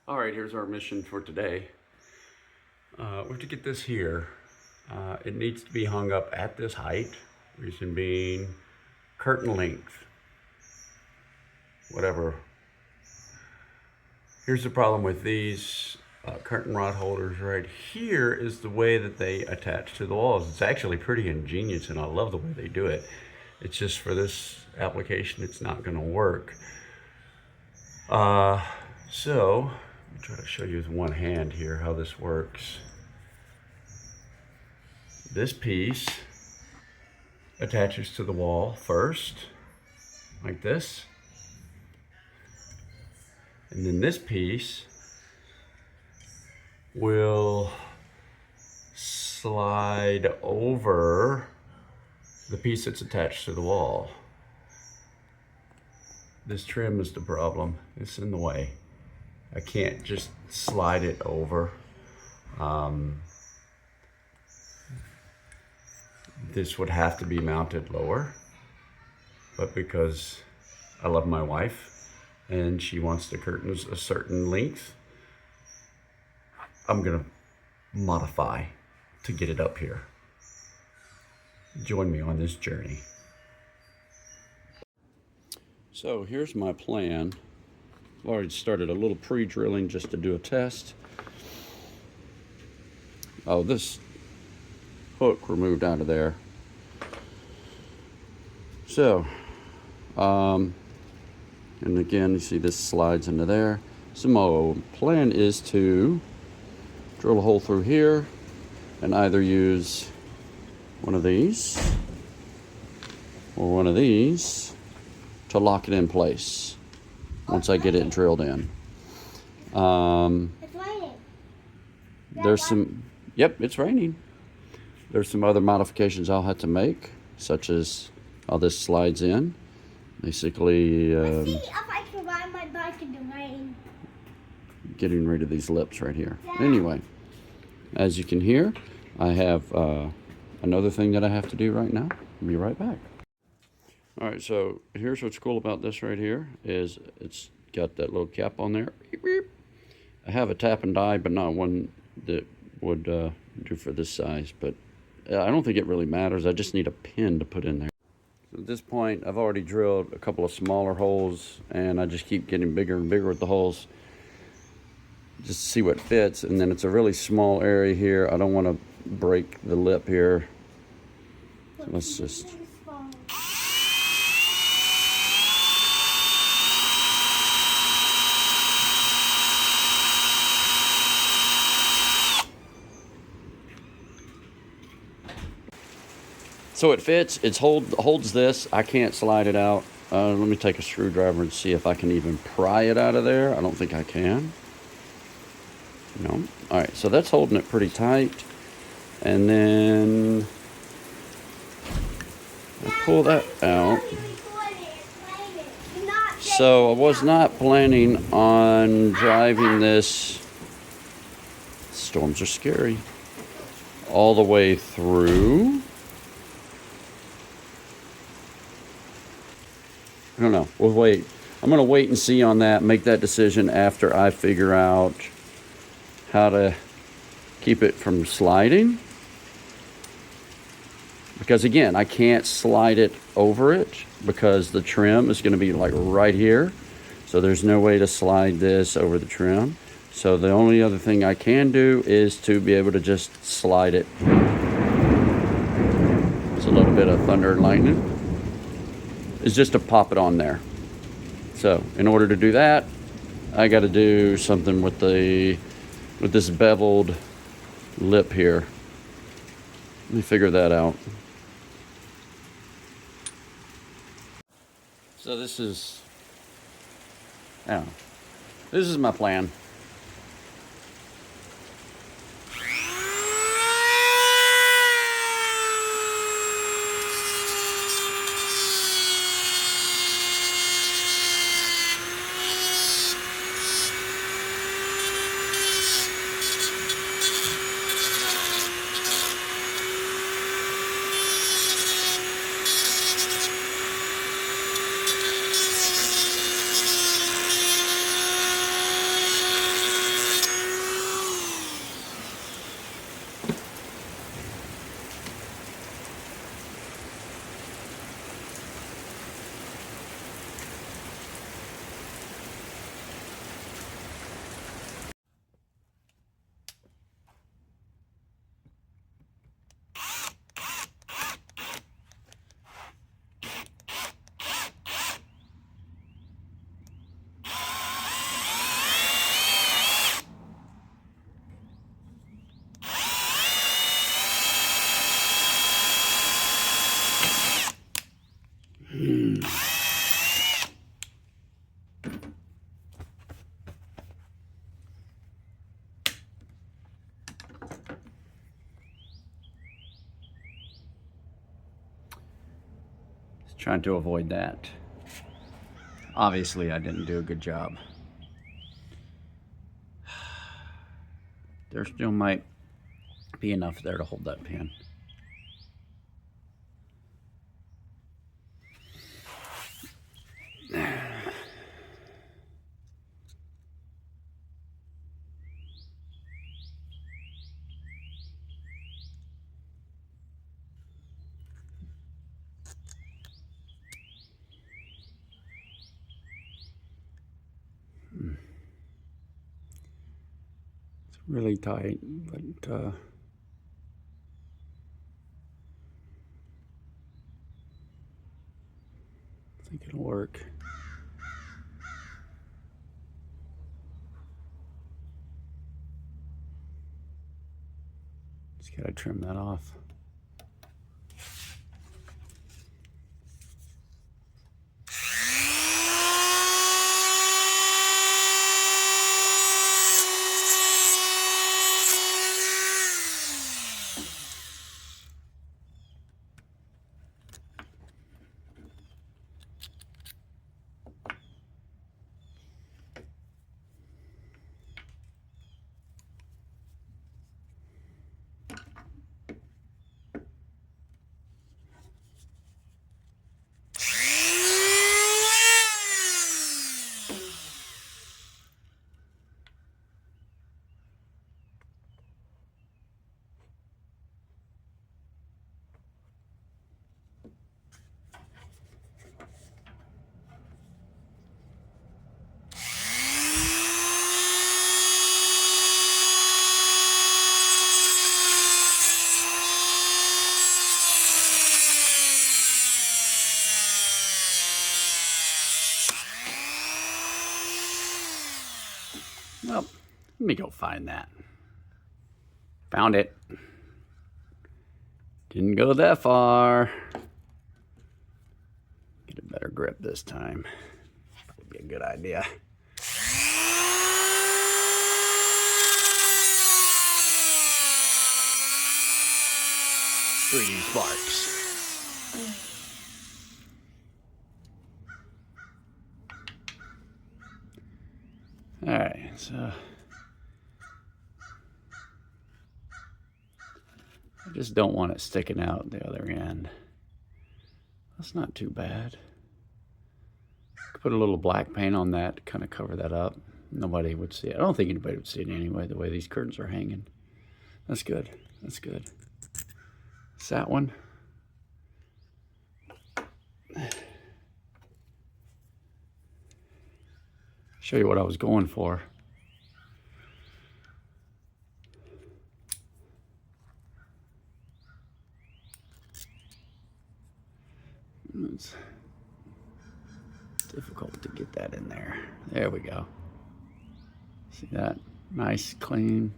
All right, here's our mission for today. We have to get this here. It needs to be hung up at this height. Reason being, curtain length. Whatever. Here's the problem with these curtain rod holders right here is the way that they attach to the walls. It's actually pretty ingenious and I love the way they do it. It's just for this application, it's not gonna work. So, let me try to show you with one hand here how this works. This piece attaches to the wall first, like this. And then this piece will slide over the piece that's attached to the wall. This trim is the problem. It's in the way. I can't just slide it over. This would have to be mounted lower, but because I love my wife and she wants the curtains a certain length, I'm gonna modify to get it up here. Join me on this journey. So here's my plan. I've already started a little pre-drilling just to do a test. Oh, this hook removed out of there. So, and again, you see this slides into there. So my plan is to drill a hole through here and either use one of these or one of these to lock it in place once I get it drilled in. It's raining. There's some, yep, it's raining. There's some other modifications I'll have to make, such as how this slides in. Basically, Let's see if I can ride my bike in the rain. getting rid of these lips right here. Anyway, as you can hear, I have another thing that I have to do right now. I'll be right back. All right, so here's what's cool about this right here is it's got that little cap on there. Beep, beep. I have a tap and die, but not one that would do for this size, but I don't think it really matters. I just need a pin to put in there. So at this point, I've already drilled a couple of smaller holes and I just keep getting bigger and bigger with the holes just to see what fits. And then it's a really small area here. I don't want to break the lip here. So let's just... So it fits, it holds this. I can't slide it out. Let me take a screwdriver and see if I can even pry it out of there. I don't think I can. No. All right, so that's holding it pretty tight. And then I pull that out. So I was not planning on driving this, storms are scary, all the way through. I don't know. We'll wait. I'm going to wait and see on that, make that decision after I figure out how to keep it from sliding. Because again, I can't slide it over it because the trim is going to be like right here. So there's no way to slide this over the trim. So the only other thing I can do is to be able to just slide it. It's a little bit of thunder and lightning. Is just to pop it on there. So in order to do that, I got to do something with this beveled lip here. Let me figure that out. So this is my plan. Trying to avoid that. Obviously, I didn't do a good job. There still might be enough there to hold that pin. It's really tight, but I think it'll work. Just gotta trim that off. Well, let me go find that. Found it. Didn't go that far. Get a better grip this time. Probably be a good idea. 3D Sparks. All right, so I just don't want it sticking out the other end. That's not too bad. Could put a little black paint on that to kind of cover that up. Nobody would see it. I don't think anybody would see it anyway, the way these curtains are hanging. That's good. That's good. It's that one. Show you what I was going for. It's difficult to get that in there. There we go. See that? Nice, clean.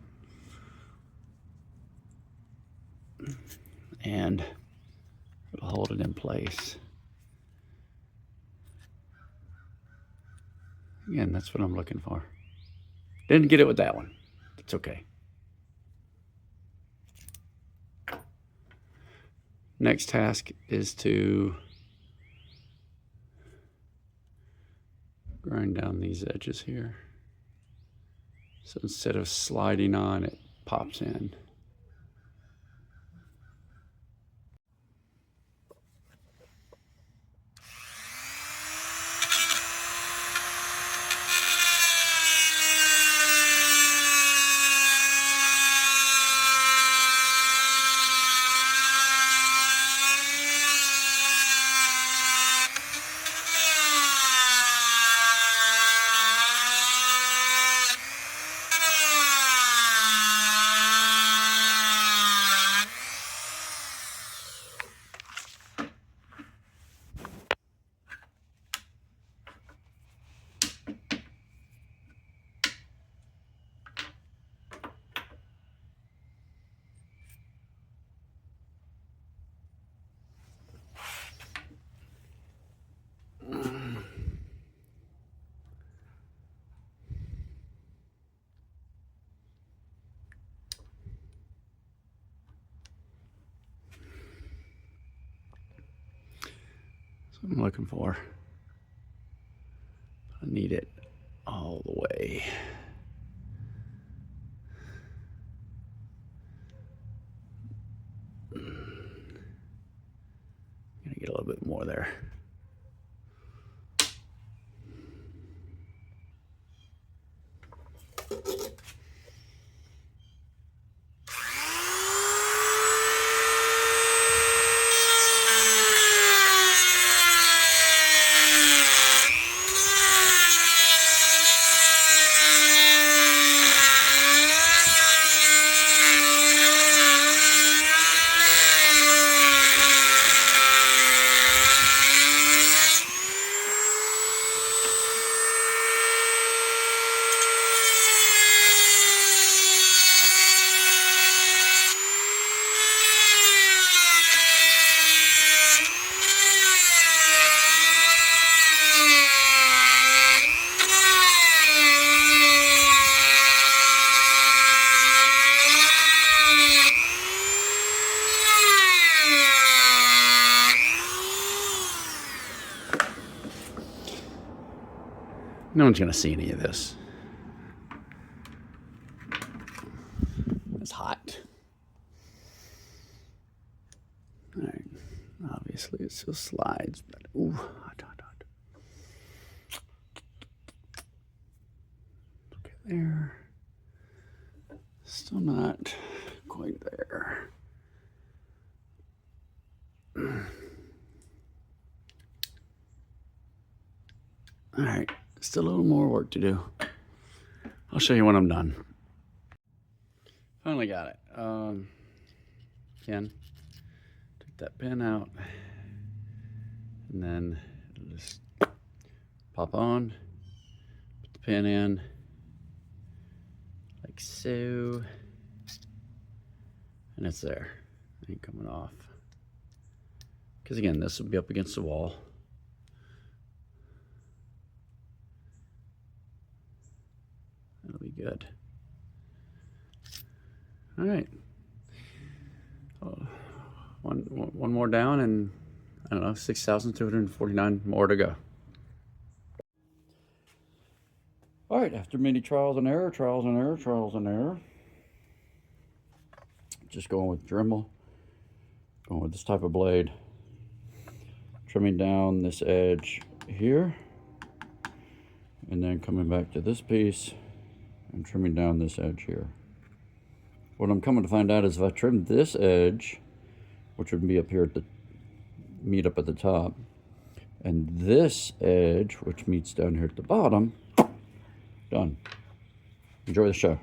And it'll hold it in place. Again, that's what I'm looking for. Didn't get it with that one. It's okay. Next task is to grind down these edges here. So instead of sliding on, it pops in. what I'm looking for. I need it all the way. Gonna get a little bit more there. No one's gonna see any of this. It's hot. All right. Obviously, it still slides, but ooh, hot, hot, hot. Okay, there. Still not quite there. All right, still a little more work to do. I'll show you when I'm done. Finally got it. Again, take that pin out, and then it'll just pop on, put the pin in, like so, and it's there. It ain't coming off. Because again, this will be up against the wall. That'll be good. All right. One more down, and I don't know, 6,249 more to go. All right, after many trials and error, just going with Dremel, going with this type of blade, trimming down this edge here, and then coming back to this piece and trimming down this edge here. What I'm coming to find out is if I trim this edge, which would be up here at the meet up at the top, and this edge, which meets down here at the bottom, done. Enjoy the show.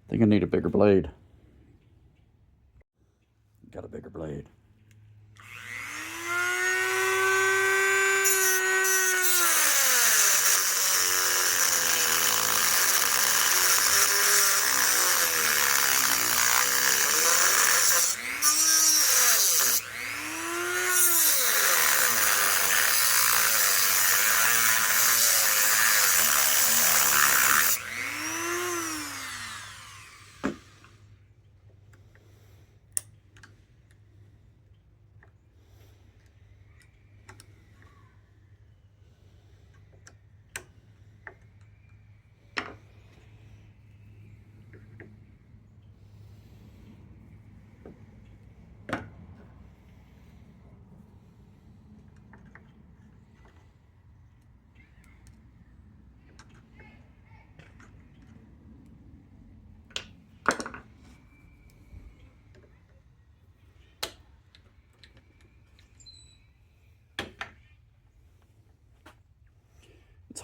I think I need a bigger blade. Got a bigger blade.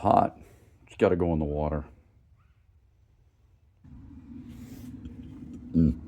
hot. It's got to go in the water. Mm.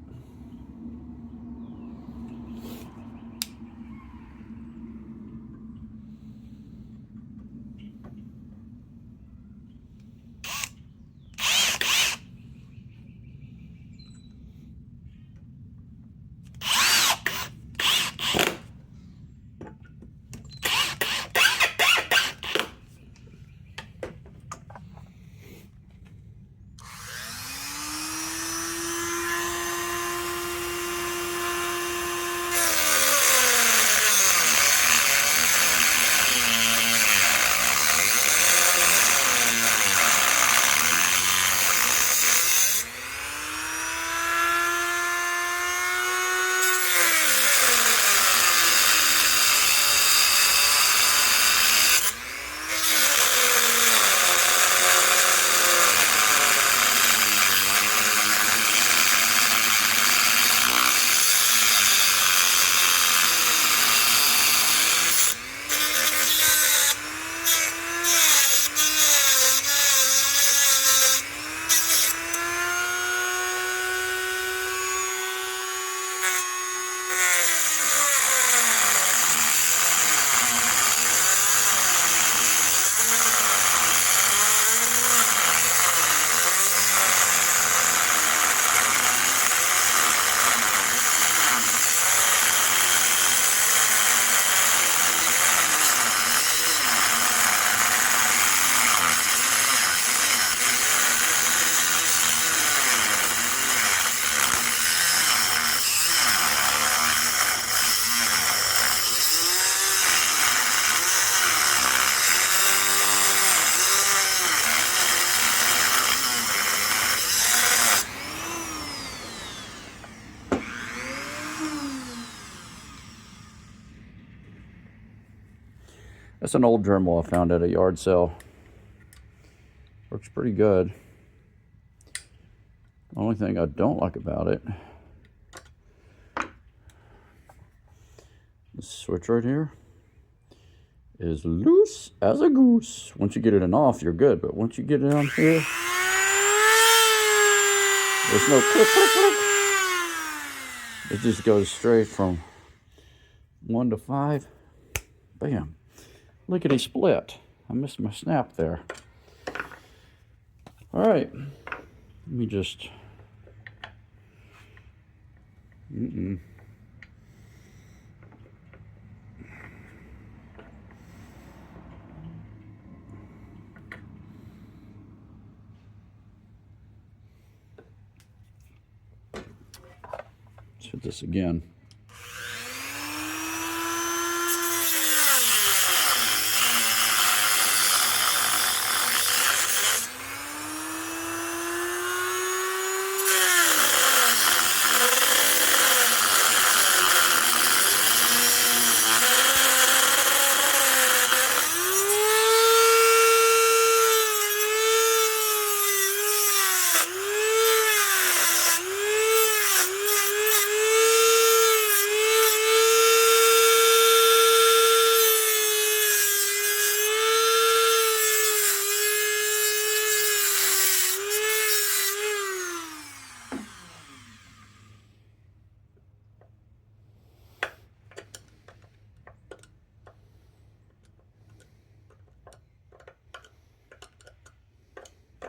That's an old Dremel I found at a yard sale. Works pretty good. The only thing I don't like about it, this switch right here is loose as a goose. Once you get it in off, you're good, but once you get it on here, there's no click, click, click. It just goes straight from 1 to 5. Bam. Lickety split. I missed my snap there. All right. Let me just... Let's hit this again.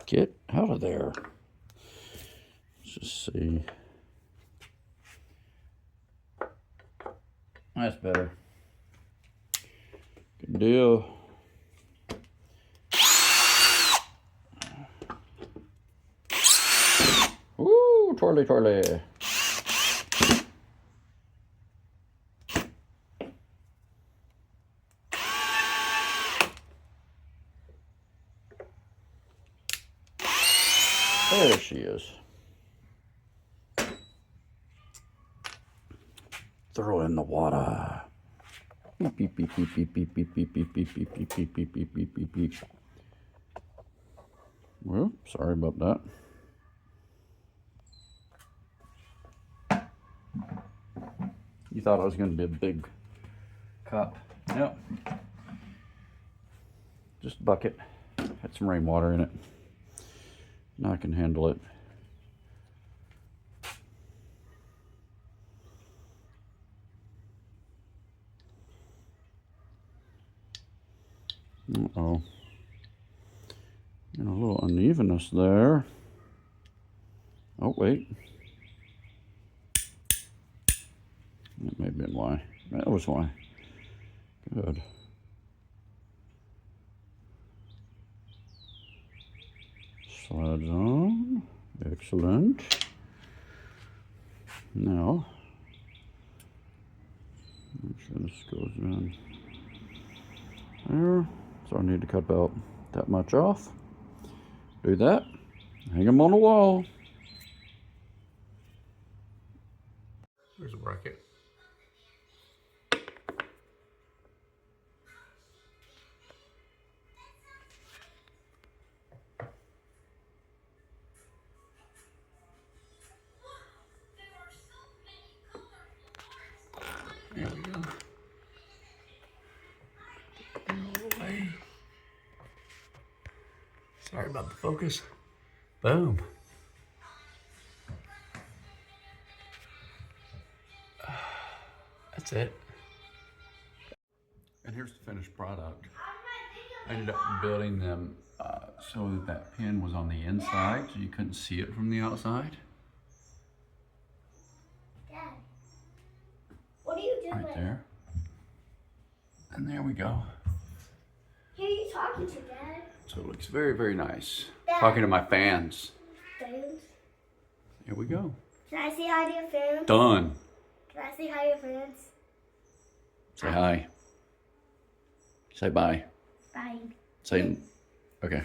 Get out of there. Let's just see. That's better. Good deal. Ooh, twirly, twirly. There she is. Throw in the water. Beep, beep, beep, beep, beep, beep, beep, beep, beep, beep, beep, beep, beep, beep, beep, beep, beep, beep. Well, sorry about that. You thought I was going to be a big cup. Yep. Just a bucket. some rainwater in it. Now I can handle it. Uh-oh. And a little unevenness there. Oh, wait. That may have been why. That was why. Good. Slides on. Excellent. Now, make sure this goes in there. So I need to cut about that much off. Do that. Hang them on the wall. There's a bracket. There we go. All the way. Sorry about the focus. Boom. That's it. And here's the finished product. I ended up building them so that pin was on the inside, so you couldn't see it from the outside. Dad, what are you doing? Right there. And there we go. Who are you talking to, Dad? So it looks very, very nice. Dad. Talking to my fans. Fans? Here we go. Can I say hi to your fans? Done. Can I say hi to your fans? Say hi. Say bye. Bye. Say, okay.